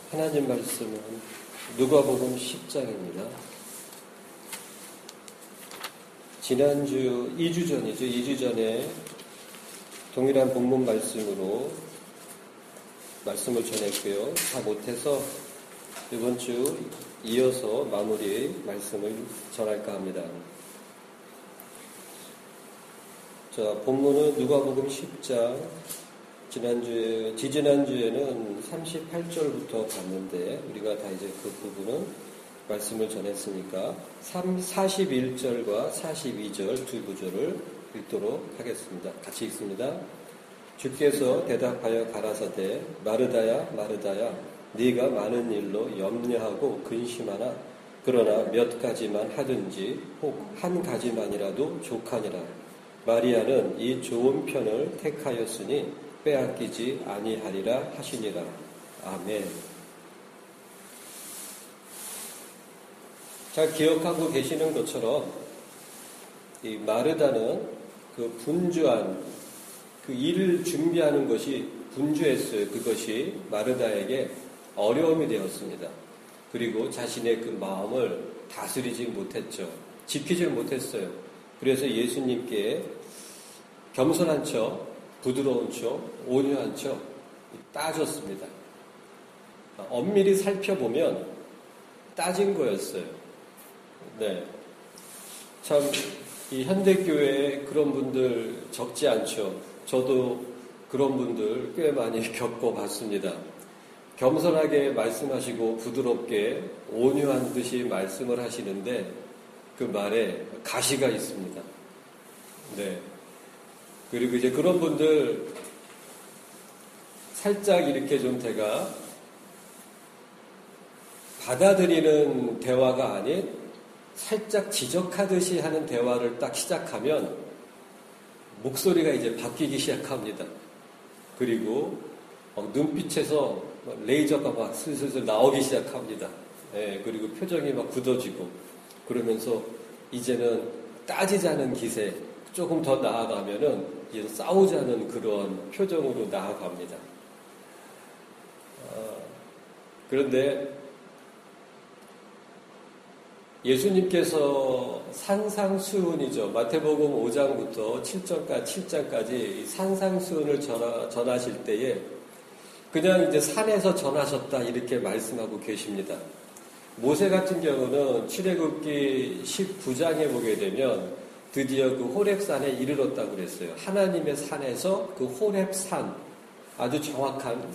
하나님 말씀은 누가복음 10장입니다. 지난주 2주 전이죠. 2주 전에 동일한 본문 말씀으로 말씀을 전했고요. 다 못해서 이번 주 이어서 마무리 말씀을 전할까 합니다. 자, 본문은 누가복음 10장, 지지난주에는 38절부터 봤는데, 우리가 다 이제 그 부분은 말씀을 전했으니까, 41절과 42절 두 구절을 읽도록 하겠습니다. 같이 읽습니다. 주께서 대답하여 가라사대, 마르다야, 마르다야, 네가 많은 일로 염려하고 근심하나, 그러나 몇 가지만 하든지, 혹 한 가지만이라도 족하니라. 마리아는 이 좋은 편을 택하였으니 빼앗기지 아니하리라 하시니라. 아멘. 잘 기억하고 계시는 것처럼 이 마르다는 그 분주한 그 일을 준비하는 것이 분주했어요. 그것이 마르다에게 어려움이 되었습니다. 그리고 자신의 그 마음을 다스리지 못했죠. 지키지 못했어요. 그래서 예수님께 겸손한 척, 부드러운 척, 온유한 척 따졌습니다. 엄밀히 살펴보면 따진 거였어요. 네. 참, 이 현대교회에 그런 분들 적지 않죠. 저도 그런 분들 꽤 많이 겪어봤습니다. 겸손하게 말씀하시고 부드럽게 온유한 듯이 말씀을 하시는데 그 말에 가시가 있습니다. 네. 그리고 이제 그런 분들 살짝 이렇게 좀 제가 받아들이는 대화가 아닌 살짝 지적하듯이 하는 대화를 딱 시작하면 목소리가 이제 바뀌기 시작합니다. 그리고 눈빛에서 레이저가 막 슬슬 나오기 시작합니다. 네. 그리고 표정이 막 굳어지고 그러면서 이제는 따지자는 기세, 조금 더 나아가면은 이제 싸우자는 그런 표정으로 나아갑니다. 그런데 예수님께서 산상수훈이죠. 마태복음 5장부터 7장까지 산상수훈을 전하실 때에 그냥 이제 산에서 전하셨다 이렇게 말씀하고 계십니다. 모세 같은 경우는 출애굽기 19장에 보게 되면 드디어 그 호렙산에 이르렀다고 그랬어요. 하나님의 산에서 그 호렙산, 아주 정확한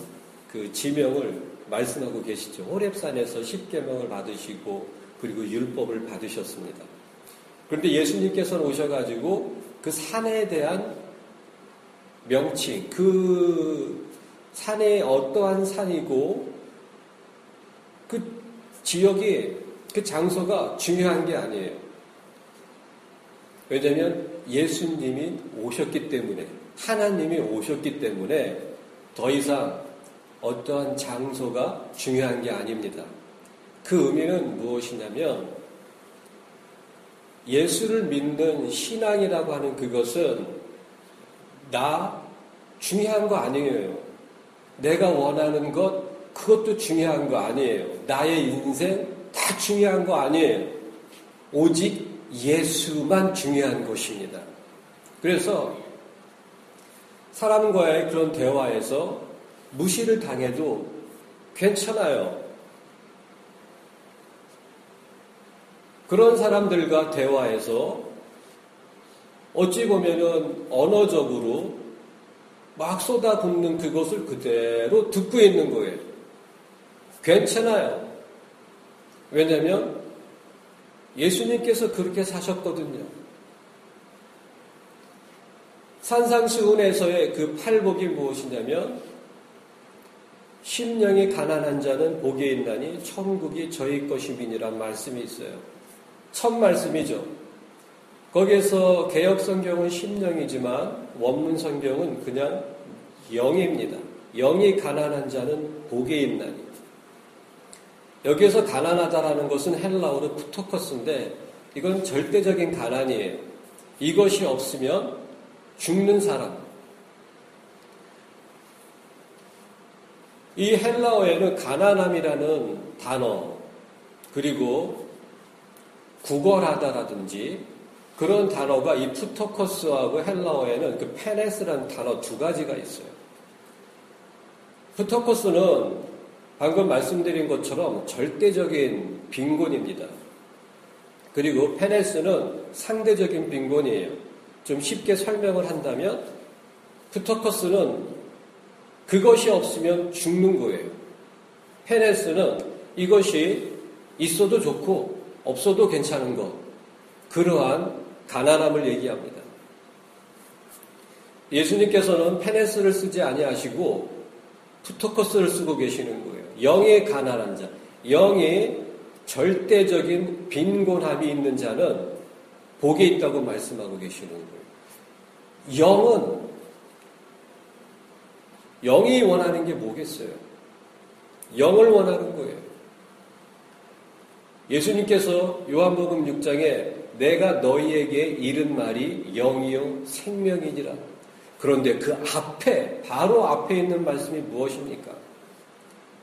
그 지명을 말씀하고 계시죠. 호렙산에서 십계명을 받으시고 그리고 율법을 받으셨습니다. 그런데 예수님께서는 오셔가지고 그 산에 대한 명칭, 그 산이 어떠한 산이고 그 지역이, 그 장소가 중요한 게 아니에요. 왜냐하면 예수님이 오셨기 때문에, 하나님이 오셨기 때문에 더 이상 어떠한 장소가 중요한 게 아닙니다. 그 의미는 무엇이냐면 예수를 믿는 신앙이라고 하는 그것은 중요한 거 아니에요. 내가 원하는 것, 그것도 중요한 거 아니에요. 나의 인생 다 중요한 거 아니에요. 오직 예수만 중요한 것입니다. 그래서 사람과의 그런 대화에서 무시를 당해도 괜찮아요. 그런 사람들과 대화에서 어찌 보면은 언어적으로 막 쏟아붓는 그것을 그대로 듣고 있는 거예요. 괜찮아요. 왜냐하면 예수님께서 그렇게 사셨거든요. 산상수훈에서의 그 팔복이 무엇이냐면 심령이 가난한 자는 복이 있나니 천국이 저희 것임이니란 말씀이 있어요. 첫 말씀이죠. 거기에서 개역성경은 심령이지만 원문성경은 그냥 영입니다. 영이 가난한 자는 복이 있나니. 여기에서 가난하다라는 것은 헬라어로 푸토커스인데 이건 절대적인 가난이에요. 이것이 없으면 죽는 사람. 이 헬라어에는 가난함이라는 단어, 그리고 구걸하다라든지 그런 단어가 이 푸토커스하고 헬라어에는 그 페네스라는 단어 두 가지가 있어요. 푸토커스는 방금 말씀드린 것처럼 절대적인 빈곤입니다. 그리고 페네스는 상대적인 빈곤이에요. 좀 쉽게 설명을 한다면 푸토커스는 그것이 없으면 죽는 거예요. 페네스는 이것이 있어도 좋고 없어도 괜찮은 것, 그러한 가난함을 얘기합니다. 예수님께서는 페네스를 쓰지 아니하시고 푸토커스를 쓰고 계시는 거예요. 영의 가난한 자, 영의 절대적인 빈곤함이 있는 자는 복이 있다고 말씀하고 계시는 거예요. 영이 원하는 게 뭐겠어요? 영을 원하는 거예요. 예수님께서 요한복음 6장에 내가 너희에게 이른 말이 영이요 생명이니라. 그런데 그 앞에, 바로 앞에 있는 말씀이 무엇입니까?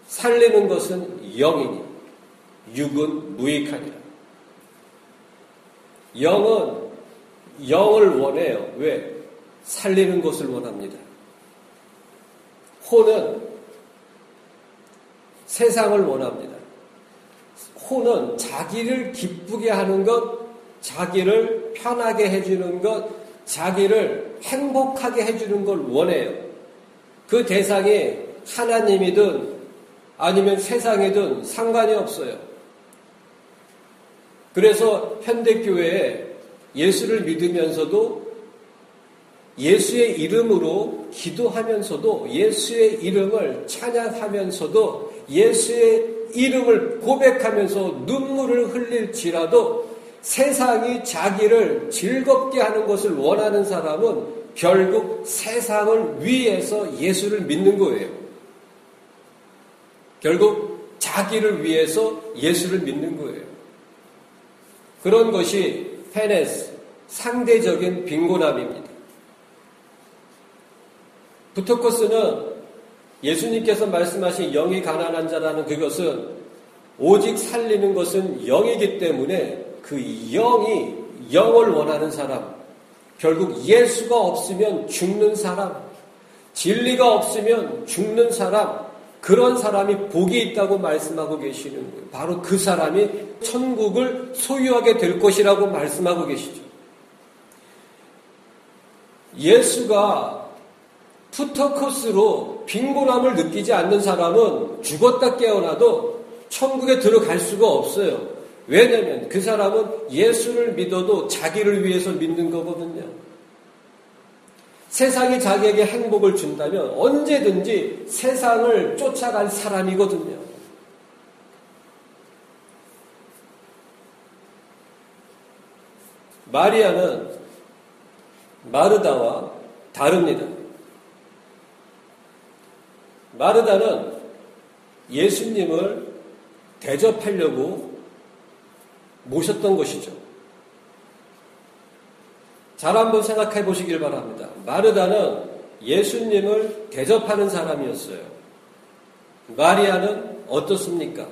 살리는 것은 영이니 육은 무익하니라. 영은 영을 원해요. 왜? 살리는 것을 원합니다. 혼은 세상을 원합니다. 혼은 자기를 기쁘게 하는 것, 자기를 편하게 해주는 것, 자기를 행복하게 해주는 걸 원해요. 그 대상이 하나님이든 아니면 세상이든 상관이 없어요. 그래서 현대교회에 예수를 믿으면서도 예수의 이름으로 기도하면서도 예수의 이름을 찬양하면서도 예수의 이름을 고백하면서 눈물을 흘릴지라도 세상이 자기를 즐겁게 하는 것을 원하는 사람은 결국 세상을 위해서 예수를 믿는 거예요. 결국 자기를 위해서 예수를 믿는 거예요. 그런 것이 페네스, 상대적인 빈곤함입니다. 부토코스는 예수님께서 말씀하신 영이 가난한 자라는 그것은 오직 살리는 것은 영이기 때문에 그 영이 영을 원하는 사람, 결국 예수가 없으면 죽는 사람, 진리가 없으면 죽는 사람, 그런 사람이 복이 있다고 말씀하고 계시는 거예요. 바로 그 사람이 천국을 소유하게 될 것이라고 말씀하고 계시죠. 예수가 푸토코스로 빈곤함을 느끼지 않는 사람은 죽었다 깨어나도 천국에 들어갈 수가 없어요. 왜냐하면 그 사람은 예수를 믿어도 자기를 위해서 믿는 거거든요. 세상이 자기에게 행복을 준다면 언제든지 세상을 쫓아갈 사람이거든요. 마리아는 마르다와 다릅니다. 마르다는 예수님을 대접하려고 모셨던 것이죠. 잘 한번 생각해 보시길 바랍니다. 마르다는 예수님을 대접하는 사람이었어요. 마리아는 어떻습니까?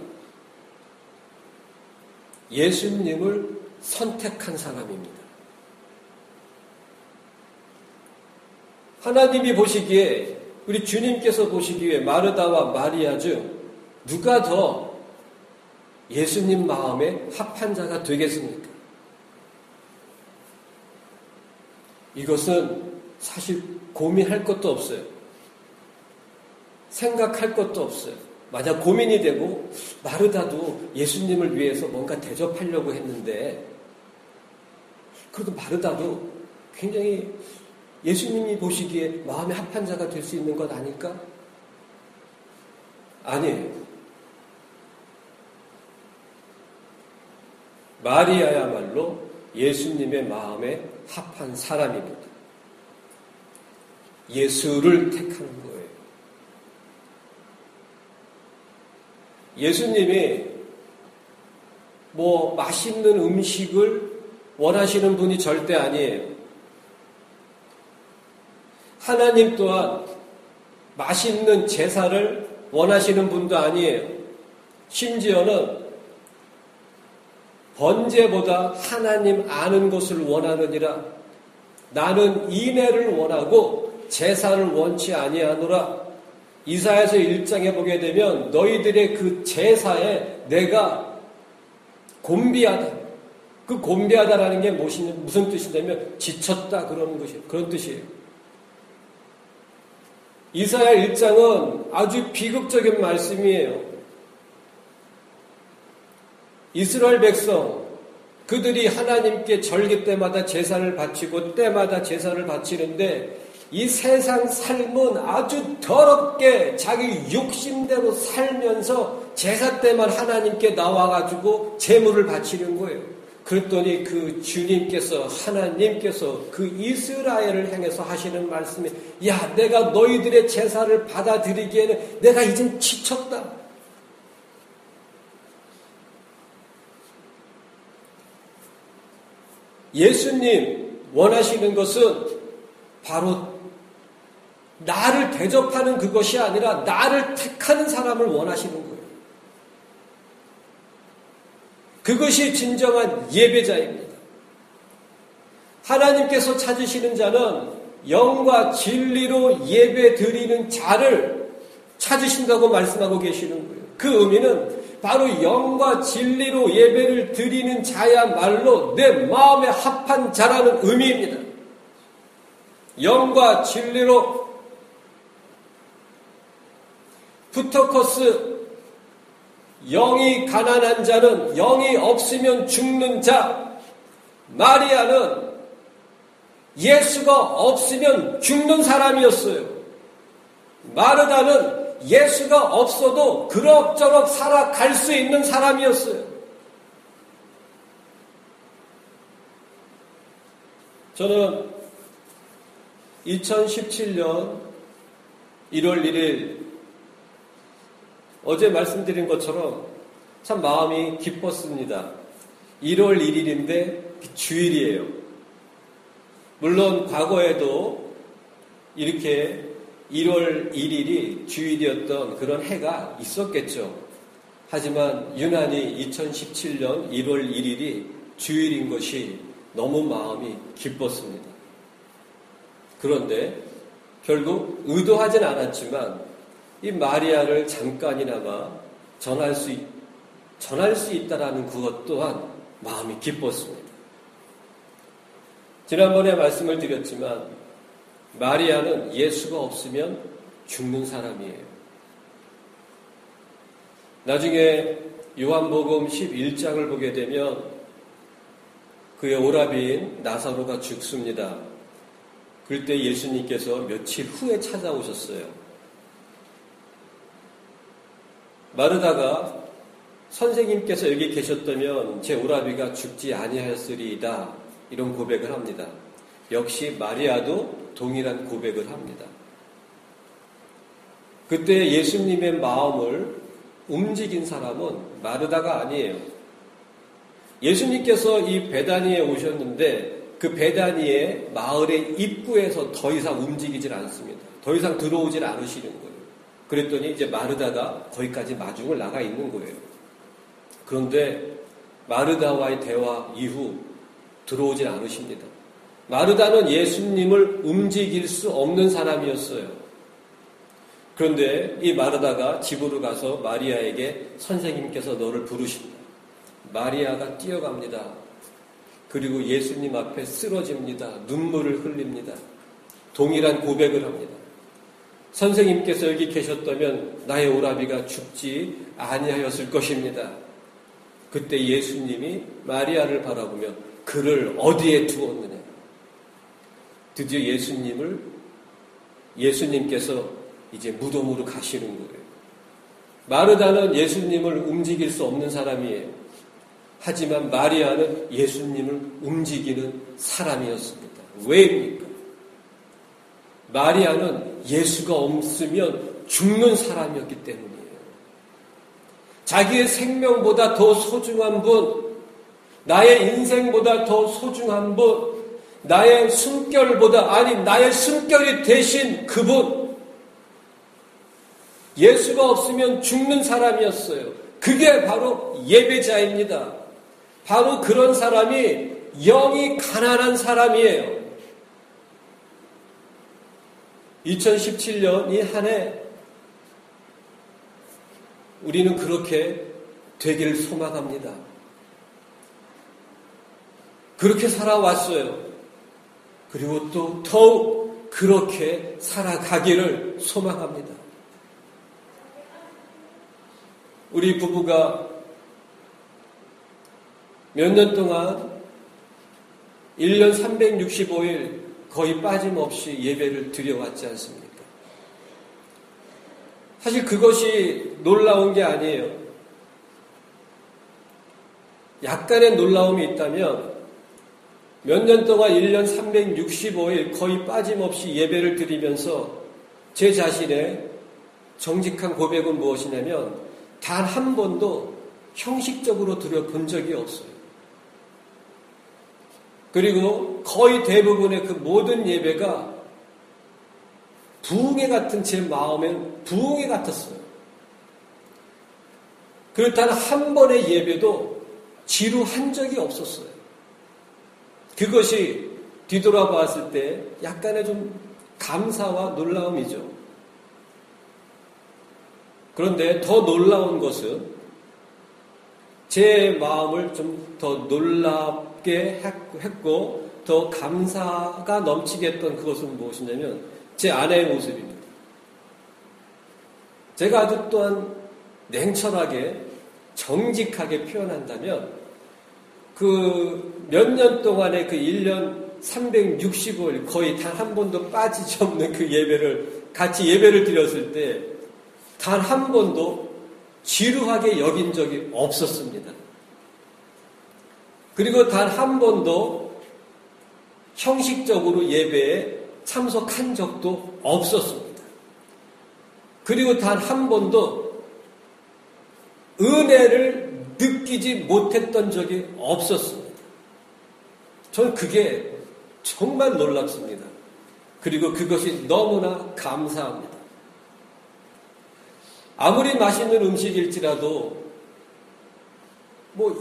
예수님을 선택한 사람입니다. 하나님이 보시기에, 우리 주님께서 보시기에 마르다와 마리아 중 누가 더 예수님 마음에 합한 자가 되겠습니까? 이것은 사실 고민할 것도 없어요. 생각할 것도 없어요. 만약 고민이 되고 마르다도 예수님을 위해서 뭔가 대접하려고 했는데 그래도 마르다도 굉장히 예수님이 보시기에 마음에 합한 자가 될 수 있는 것 아닐까? 아니에요. 마리아야말로 예수님의 마음에 합한 사람입니다. 예수를 택하는 거예요. 예수님이 맛있는 음식을 원하시는 분이 절대 아니에요. 하나님 또한 맛있는 제사를 원하시는 분도 아니에요. 심지어는 번제보다 하나님 아는 것을 원하느니라. 나는 인애를 원하고 제사를 원치 아니하노라. 이사야서 1장에 보게 되면 너희들의 그 제사에 내가 곤비하다. 그 곤비하다라는 게 무슨 뜻이냐면 지쳤다 그러는 것이에요. 그런 뜻이에요. 이사야 1장은 아주 비극적인 말씀이에요. 이스라엘 백성, 그들이 하나님께 절기 때마다 제사를 바치고 때마다 제사를 바치는데 이 세상 삶은 아주 더럽게 자기 욕심대로 살면서 제사 때만 하나님께 나와가지고 제물을 바치는 거예요. 그랬더니 그 주님께서 하나님께서 그 이스라엘을 향해서 하시는 말씀이 야 내가 너희들의 제사를 받아들이기에는 내가 이젠 지쳤다. 예수님 원하시는 것은 바로 나를 대접하는 그것이 아니라 나를 택하는 사람을 원하시는 거예요. 그것이 진정한 예배자입니다. 하나님께서 찾으시는 자는 영과 진리로 예배 드리는 자를 찾으신다고 말씀하고 계시는 거예요. 그 의미는 바로 영과 진리로 예배를 드리는 자야말로 내 마음에 합한 자라는 의미입니다. 영과 진리로 푸터커스 영이 가난한 자는 영이 없으면 죽는 자. 마리아는 예수가 없으면 죽는 사람이었어요. 마르다는 예수가 없어도 그럭저럭 살아갈 수 있는 사람이었어요. 저는 2017년 1월 1일 어제 말씀드린 것처럼 참 마음이 기뻤습니다. 1월 1일인데 주일이에요. 물론 과거에도 이렇게 1월 1일이 주일이었던 그런 해가 있었겠죠. 하지만 유난히 2017년 1월 1일이 주일인 것이 너무 마음이 기뻤습니다. 그런데 결국 의도하진 않았지만 이 마리아를 잠깐이나마 전할 수 있다라는 그것 또한 마음이 기뻤습니다. 지난번에 말씀을 드렸지만 마리아는 예수가 없으면 죽는 사람이에요. 나중에 요한복음 11장을 보게 되면 그의 오라비인 나사로가 죽습니다. 그럴 때 예수님께서 며칠 후에 찾아오셨어요. 마르다가 선생님께서 여기 계셨다면 제 오라비가 죽지 아니하였으리이다. 이런 고백을 합니다. 역시 마리아도 동일한 고백을 합니다. 그때 예수님의 마음을 움직인 사람은 마르다가 아니에요. 예수님께서 이 베다니에 오셨는데 그 베다니의 마을의 입구에서 더 이상 움직이질 않습니다. 더 이상 들어오질 않으시는 거예요. 그랬더니 이제 마르다가 거기까지 마중을 나가 있는 거예요. 그런데 마르다와의 대화 이후 들어오질 않으십니다. 마르다는 예수님을 움직일 수 없는 사람이었어요. 그런데 이 마르다가 집으로 가서 마리아에게 선생님께서 너를 부르신다. 마리아가 뛰어갑니다. 그리고 예수님 앞에 쓰러집니다. 눈물을 흘립니다. 동일한 고백을 합니다. 선생님께서 여기 계셨다면 나의 오라비가 죽지 아니하였을 것입니다. 그때 예수님이 마리아를 바라보며 그를 어디에 두었느냐. 드디어 예수님께서 이제 무덤으로 가시는 거예요. 마르다는 예수님을 움직일 수 없는 사람이에요. 하지만 마리아는 예수님을 움직이는 사람이었습니다. 왜입니까? 마리아는 예수가 없으면 죽는 사람이었기 때문이에요. 자기의 생명보다 더 소중한 분, 나의 인생보다 더 소중한 분, 나의 숨결이 되신 그분, 예수가 없으면 죽는 사람이었어요. 그게 바로 예배자입니다. 바로 그런 사람이 영이 가난한 사람이에요. 2017년 이 한 해 우리는 그렇게 되기를 소망합니다. 그렇게 살아왔어요. 그리고 또 더욱 그렇게 살아가기를 소망합니다. 우리 부부가 몇 년 동안 1년 365일 거의 빠짐없이 예배를 드려왔지 않습니까? 사실 그것이 놀라운 게 아니에요. 약간의 놀라움이 있다면 몇 년 동안 1년 365일 거의 빠짐없이 예배를 드리면서 제 자신의 정직한 고백은 무엇이냐면 단 한 번도 형식적으로 드려본 적이 없어요. 그리고 거의 대부분의 그 모든 예배가 부흥회 같은 제 마음엔 부흥회 같았어요. 그리고 단 한 번의 예배도 지루한 적이 없었어요. 그것이 뒤돌아봤을 때 약간의 좀 감사와 놀라움이죠. 그런데 더 놀라운 것은 제 마음을 좀 더 놀랍게 했고 더 감사가 넘치게 했던 그것은 무엇이냐면 제 아내의 모습입니다. 제가 아주 또한 냉철하게 정직하게 표현한다면 그 몇 년 동안의 그 1년 365일 거의 단 한 번도 빠지지 없는 그 예배를 같이 예배를 드렸을 때 단 한 번도 지루하게 여긴 적이 없었습니다. 그리고 단 한 번도 형식적으로 예배에 참석한 적도 없었습니다. 그리고 단 한 번도 은혜를 느끼지 못했던 적이 없었습니다. 저는 그게 정말 놀랍습니다. 그리고 그것이 너무나 감사합니다. 아무리 맛있는 음식일지라도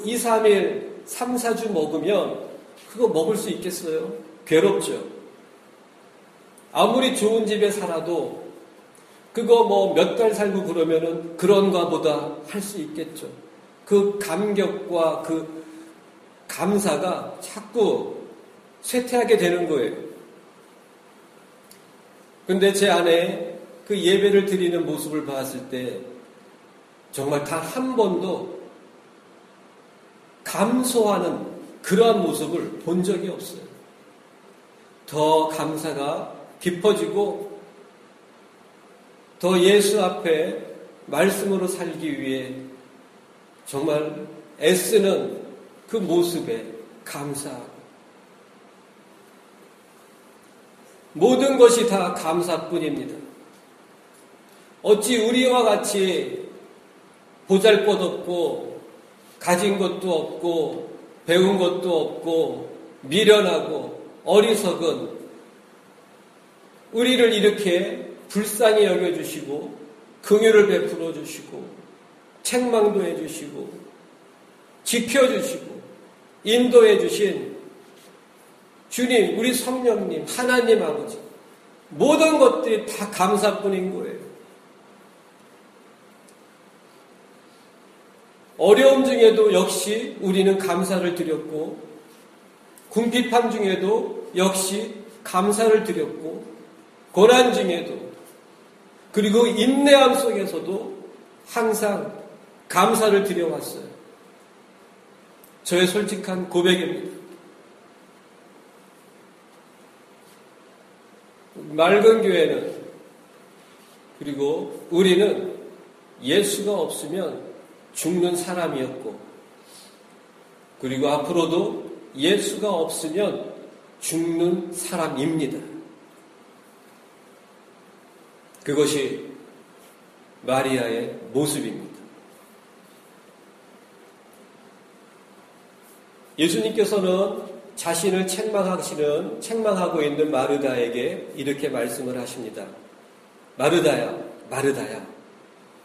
2, 3일, 3, 4주 먹으면 그거 먹을 수 있겠어요? 괴롭죠. 아무리 좋은 집에 살아도 그거 몇 달 살고 그러면은 그런가 보다 할 수 있겠죠. 그 감격과 그 감사가 자꾸 쇠퇴하게 되는 거예요. 근데 제 아내 그 예배를 드리는 모습을 봤을 때 정말 단 한 번도 감소하는 그러한 모습을 본 적이 없어요. 더 감사가 깊어지고 더 예수 앞에 말씀으로 살기 위해 정말 애쓰는 그 모습에 감사하고 모든 것이 다 감사뿐입니다. 어찌 우리와 같이 보잘것없고 가진 것도 없고 배운 것도 없고 미련하고 어리석은 우리를 이렇게 불쌍히 여겨주시고 긍휼을 베풀어 주시고 책망도 해주시고 지켜주시고 인도해 주신 주님, 우리 성령님, 하나님 아버지 모든 것들이 다 감사뿐인 거예요. 어려움 중에도 역시 우리는 감사를 드렸고 궁핍함 중에도 역시 감사를 드렸고 고난 중에도 그리고 인내함 속에서도 항상 감사를 드려왔어요. 저의 솔직한 고백입니다. 맑은 교회는 그리고 우리는 예수가 없으면 죽는 사람이었고 그리고 앞으로도 예수가 없으면 죽는 사람입니다. 그것이 마리아의 모습입니다. 예수님께서는 자신을 책망하고 있는 마르다에게 이렇게 말씀을 하십니다. 마르다야, 마르다야.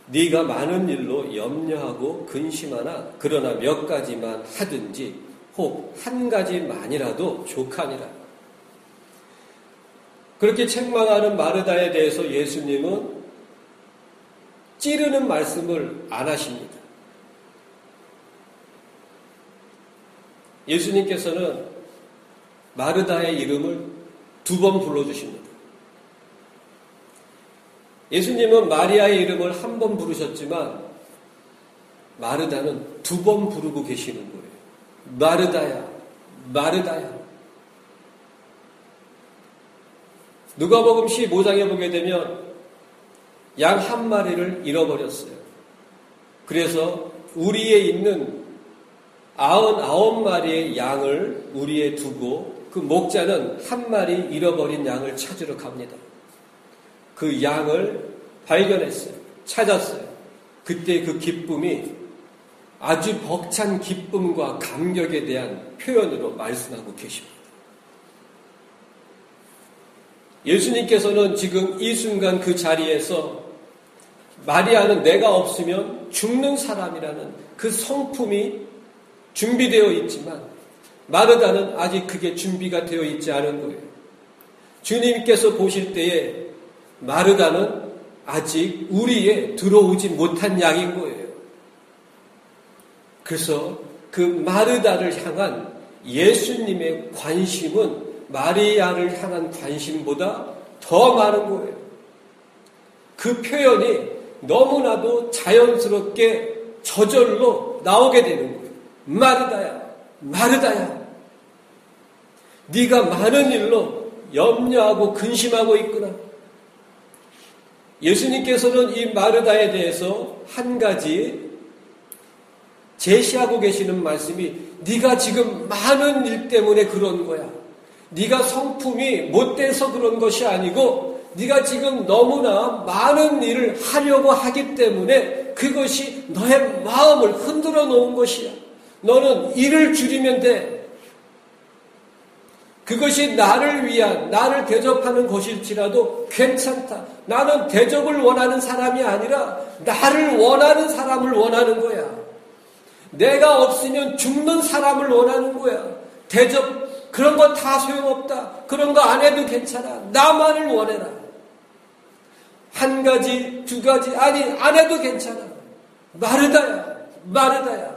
네가 많은 일로 염려하고 근심하나 그러나 몇 가지만 하든지 혹 한 가지만이라도 족하니라. 그렇게 책망하는 마르다에 대해서 예수님은 찌르는 말씀을 안 하십니다. 예수님께서는 마르다의 이름을 2번 불러주십니다. 예수님은 마리아의 이름을 1번 부르셨지만 마르다는 2번 부르고 계시는 거예요. 마르다야, 마르다야. 누가복음 15장에 보게 되면 양 한 마리를 잃어버렸어요. 그래서 우리에 있는 99마리의 양을 우리에 두고 그 목자는 한 마리 잃어버린 양을 찾으러 갑니다. 그 양을 발견했어요. 찾았어요. 그때 그 기쁨이 아주 벅찬 기쁨과 감격에 대한 표현으로 말씀하고 계십니다. 예수님께서는 지금 이 순간 그 자리에서 마리아는 내가 없으면 죽는 사람이라는 그 성품이 준비되어 있지만 마르다는 아직 그게 준비가 되어 있지 않은 거예요. 주님께서 보실 때에 마르다는 아직 우리에 들어오지 못한 양인 거예요. 그래서 그 마르다를 향한 예수님의 관심은 마리아를 향한 관심보다 더 많은 거예요. 그 표현이 너무나도 자연스럽게 저절로 나오게 되는 거예요. 마르다야, 마르다야. 네가 많은 일로 염려하고 근심하고 있구나. 예수님께서는 이 마르다에 대해서 한 가지 제시하고 계시는 말씀이 네가 지금 많은 일 때문에 그런 거야. 네가 성품이 못돼서 그런 것이 아니고 네가 지금 너무나 많은 일을 하려고 하기 때문에 그것이 너의 마음을 흔들어 놓은 것이야. 너는 일을 줄이면 돼. 그것이 나를 위한, 나를 대접하는 것일지라도 괜찮다. 나는 대접을 원하는 사람이 아니라 나를 원하는 사람을 원하는 거야. 내가 없으면 죽는 사람을 원하는 거야. 대접, 그런 거 다 소용없다. 그런 거 안 해도 괜찮아. 나만을 원해라. 한 가지, 두 가지, 아니, 안 해도 괜찮아. 마르다야, 마르다야.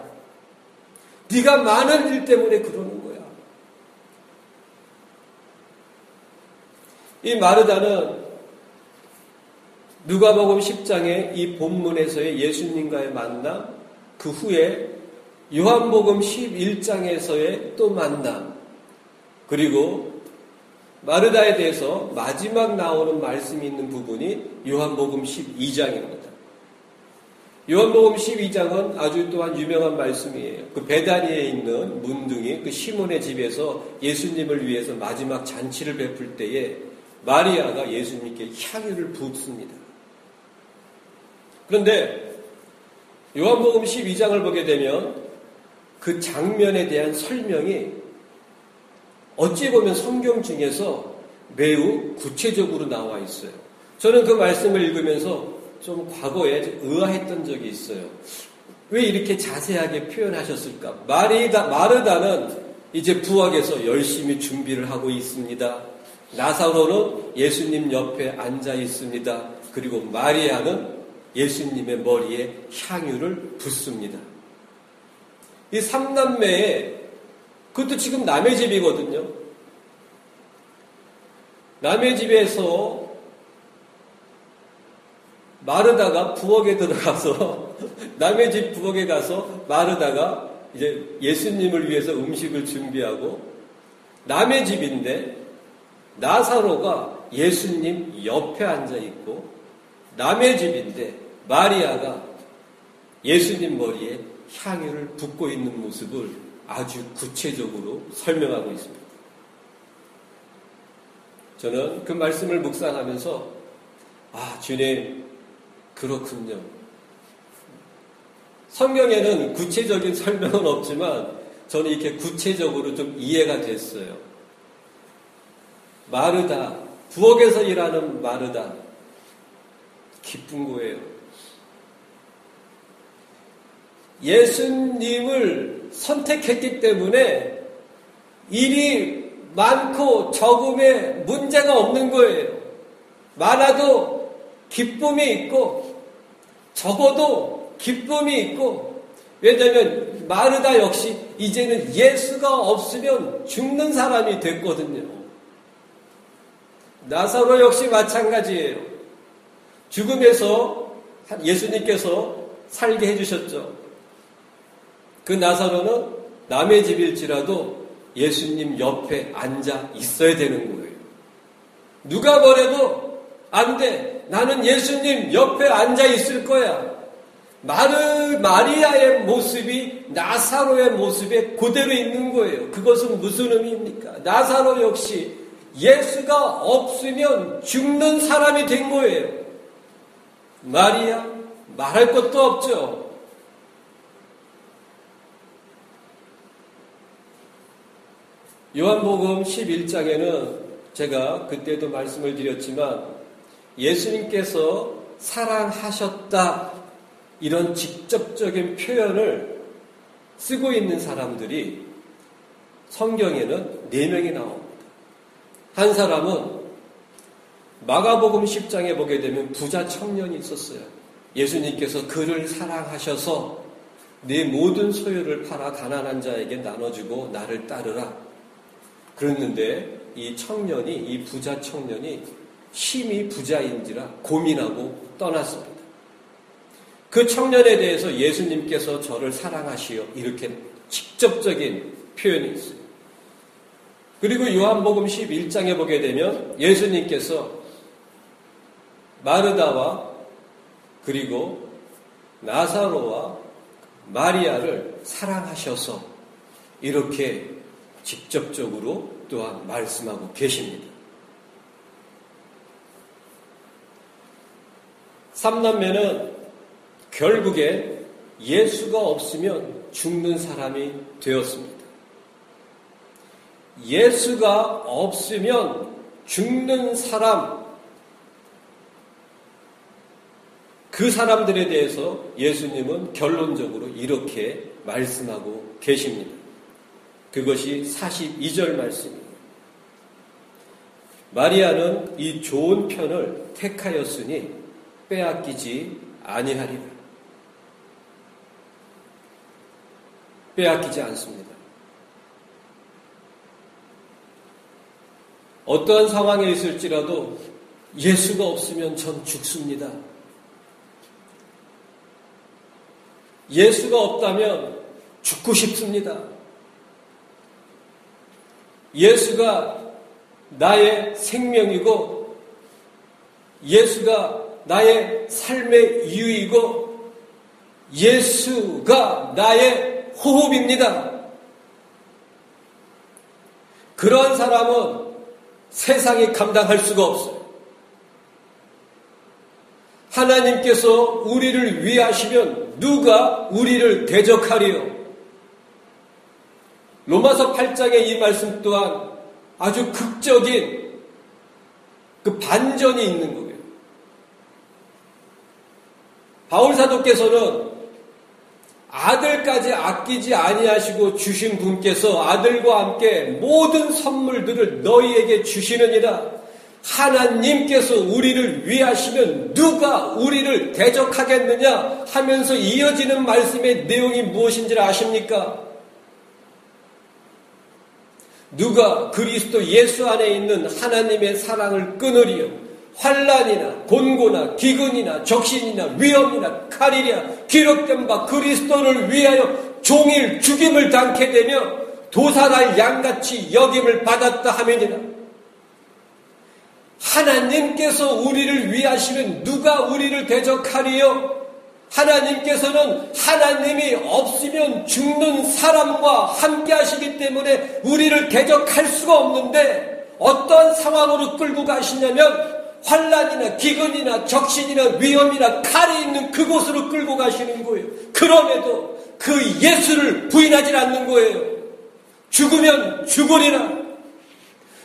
네가 많은 일 때문에 그러는 거야. 이 마르다는 누가복음 10장의 이 본문에서의 예수님과의 만남, 그 후에 요한복음 11장에서의 또 만남, 그리고 마르다에 대해서 마지막 나오는 말씀이 있는 부분이 요한복음 12장입니다. 요한복음 12장은 아주 또한 유명한 말씀이에요. 그 베다니에 있는 문둥이 그 시몬의 집에서 예수님을 위해서 마지막 잔치를 베풀 때에 마리아가 예수님께 향유를 붓습니다. 그런데 요한복음 12장을 보게 되면 그 장면에 대한 설명이 어찌 보면 성경 중에서 매우 구체적으로 나와 있어요. 저는 그 말씀을 읽으면서 좀 과거에 의아했던 적이 있어요. 왜 이렇게 자세하게 표현하셨을까? 마르다는 이제 부엌에서 열심히 준비를 하고 있습니다. 나사로는 예수님 옆에 앉아 있습니다. 그리고 마리아는 예수님의 머리에 향유를 붓습니다. 이 삼남매에 그것도 지금 남의 집이거든요. 남의 집에서 마르다가 부엌에 들어가서 남의 집 부엌에 가서 마르다가 이제 예수님을 위해서 음식을 준비하고 남의 집인데 나사로가 예수님 옆에 앉아 있고 남의 집인데 마리아가 예수님 머리에 향유를 붓고 있는 모습을 아주 구체적으로 설명하고 있습니다. 저는 그 말씀을 묵상하면서 주님 그렇군요. 성경에는 구체적인 설명은 없지만 저는 이렇게 구체적으로 좀 이해가 됐어요. 마르다, 부엌에서 일하는 마르다, 기쁜 거예요. 예수님을 선택했기 때문에 일이 많고 적음에 문제가 없는 거예요. 많아도 기쁨이 있고 적어도 기쁨이 있고, 왜냐하면 마르다 역시 이제는 예수가 없으면 죽는 사람이 됐거든요. 나사로 역시 마찬가지예요. 죽음에서 예수님께서 살게 해주셨죠. 그 나사로는 남의 집일지라도 예수님 옆에 앉아 있어야 되는 거예요. 누가 뭐래도 안 돼. 나는 예수님 옆에 앉아 있을 거야. 마리아의 모습이 나사로의 모습에 그대로 있는 거예요. 그것은 무슨 의미입니까? 나사로 역시 예수가 없으면 죽는 사람이 된 거예요. 마리아 말할 것도 없죠. 요한복음 11장에는 제가 그때도 말씀을 드렸지만 예수님께서 사랑하셨다 이런 직접적인 표현을 쓰고 있는 사람들이 성경에는 4명이 나옵니다. 한 사람은 마가복음 10장에 보게 되면 부자 청년이 있었어요. 예수님께서 그를 사랑하셔서 네 모든 소유를 팔아 가난한 자에게 나눠주고 나를 따르라. 그랬는데 이 부자 청년이 심히 부자인지라 고민하고 떠났습니다. 그 청년에 대해서 예수님께서 저를 사랑하시오 이렇게 직접적인 표현이 있어요. 그리고 요한복음 11장에 보게 되면 예수님께서 마르다와 그리고 나사로와 마리아를 사랑하셔서 이렇게 직접적으로 또한 말씀하고 계십니다. 삼남매는 결국에 예수가 없으면 죽는 사람이 되었습니다. 예수가 없으면 죽는 사람, 그 사람들에 대해서 예수님은 결론적으로 이렇게 말씀하고 계십니다. 그것이 42절 말씀입니다. 마리아는 이 좋은 편을 택하였으니 빼앗기지 아니하리라. 빼앗기지 않습니다. 어떠한 상황에 있을지라도 예수가 없으면 전 죽습니다. 예수가 없다면 죽고 싶습니다. 예수가 나의 생명이고 예수가 나의 삶의 이유이고 예수가 나의 호흡입니다. 그러한 사람은 세상이 감당할 수가 없어요. 하나님께서 우리를 위하시면 누가 우리를 대적하리요? 로마서 8장의 이 말씀 또한 아주 극적인 그 반전이 있는 거예요. 바울사도께서는 아들까지 아끼지 아니하시고 주신 분께서 아들과 함께 모든 선물들을 너희에게 주시느니라. 하나님께서 우리를 위하시면 누가 우리를 대적하겠느냐 하면서 이어지는 말씀의 내용이 무엇인지 아십니까? 누가 그리스도 예수 안에 있는 하나님의 사랑을 끊으리요? 환난이나 곤고나 기근이나 적신이나 위험이나 칼이랴 기록된 바 그리스도를 위하여 종일 죽임을 당케 되며 도살할 양같이 여김을 받았다 하면이라. 하나님께서 우리를 위하시면 누가 우리를 대적하리요? 하나님께서는 하나님이 없으면 죽는 사람과 함께 하시기 때문에 우리를 대적할 수가 없는데 어떤 상황으로 끌고 가시냐면 환난이나 기근이나 적신이나 위험이나 칼이 있는 그곳으로 끌고 가시는 거예요. 그럼에도 그 예수를 부인하지 않는 거예요. 죽으면 죽으리라.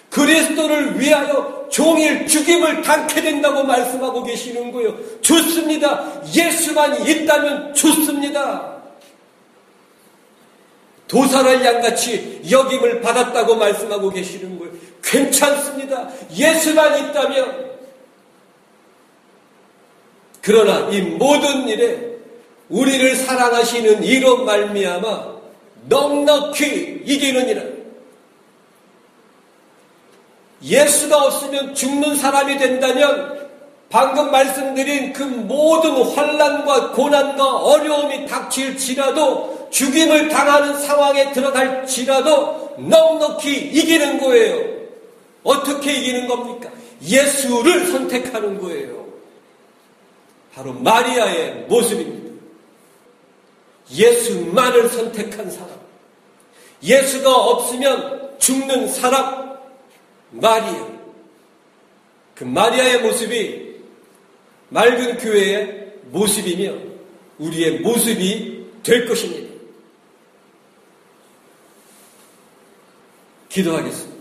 그리스도를 위하여 종일 죽임을 당케 된다고 말씀하고 계시는 거예요. 좋습니다. 예수만 있다면 좋습니다. 도살할 양같이 여김을 받았다고 말씀하고 계시는 거예요. 괜찮습니다. 예수만 있다면. 그러나 이 모든 일에 우리를 사랑하시는 이로 말미암아 넉넉히 이기느니라. 예수가 없으면 죽는 사람이 된다면 방금 말씀드린 그 모든 환난과 고난과 어려움이 닥칠지라도 죽임을 당하는 상황에 들어갈지라도 넉넉히 이기는 거예요. 어떻게 이기는 겁니까? 예수를 선택하는 거예요. 바로 마리아의 모습입니다. 예수만을 선택한 사람. 예수가 없으면 죽는 사람. 마리아. 그 마리아의 모습이 맑은 교회의 모습이며 우리의 모습이 될 것입니다. 기도하겠습니다.